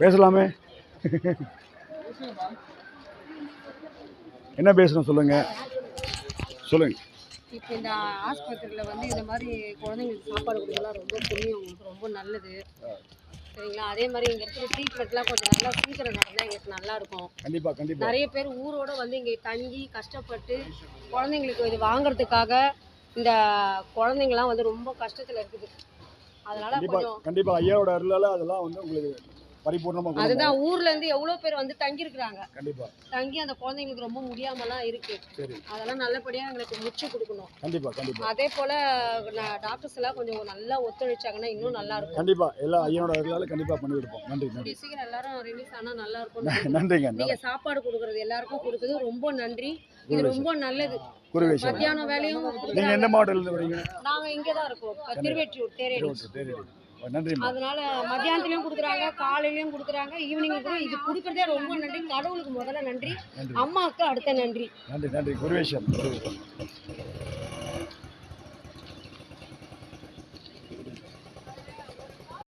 பேசலாமே. என்ன பேசணும் சொல்லுங்க. சொல்லுங்க. இப்போ இந்த ஆஸ்பத்திரியில் வந்து இந்த மாதிரி குழந்தைங்களுக்கு சாப்பாடு கொடுக்கலாம் ரொம்ப புண்ணியம், உங்களுக்கு ரொம்ப நல்லது. சரிங்களா? அதே மாதிரி இங்கே இருக்கிற ட்ரீட்மெண்ட்லாம் கொஞ்சம் நல்லா சீக்கிரம் நடந்தால் எங்களுக்கு நல்லாயிருக்கும். கண்டிப்பாக கண்டிப்பாக. நிறைய பேர் ஊரோட வந்து இங்கே தங்கி கஷ்டப்பட்டு குழந்தைங்களுக்கு இது வாங்குறதுக்காக இந்த குழந்தைங்களாம் வந்து ரொம்ப கஷ்டத்தில் இருக்குது. அதனால கொஞ்சம் கண்டிப்பாக ஐயாவோட அருளால் அதெல்லாம் வந்து உங்களுக்கு பரிபூர்ணமாக அதுதான் ஊர்ல இருந்து எவ்வளவு பேர் வந்து தங்கி இருக்கிறாங்க. கண்டிப்பா தங்கி அந்த குழந்தைங்களுக்கு ரொம்ப முடியாமலாம் இருக்கு. சரி, அதெல்லாம் நல்லபடியா எங்களுக்கு முடிச்சு கொடுக்கணும். கண்டிப்பா கண்டிப்பா. அதே போல டாக்டர்ஸ் எல்லாம் கொஞ்சம் நல்லா ஒத்துழைச்சாங்கன்னா இன்னும் நல்லா இருக்கும். கண்டிப்பா எல்லா ஐயனோட அருளால கண்டிப்பா பண்ணி கொடுப்போம். நன்றி நன்றி. சீக்கிரம் எல்லாரும் ரிலீஸ் ஆனா நல்லா இருக்கும். நன்றிங்க. நீங்க சாப்பாடு கொடுக்கறது எல்லாருக்கும் கொடுக்குறது ரொம்ப நன்றி. இது ரொம்ப நல்லது. மத்தியானம் வேலையும் நீங்க எந்த மாவட்டத்துல இருந்து வரீங்க? நாங்க இங்க தான் இருக்கோம், திருவெற்றியூர் தேரேடி. நன்றி. அதனால மத்தியானத்துலயும் கொடுக்குறாங்க, காலையிலயும் கொடுக்குறாங்க, ஈவினிங் கூட இது கொடுக்கறதே ரொம்ப நன்றி. கடவுளுக்கு முதல்ல நன்றி, அம்மாவுக்கு அடுத்த நன்றி. நன்றி நன்றி. குருவேஷன்.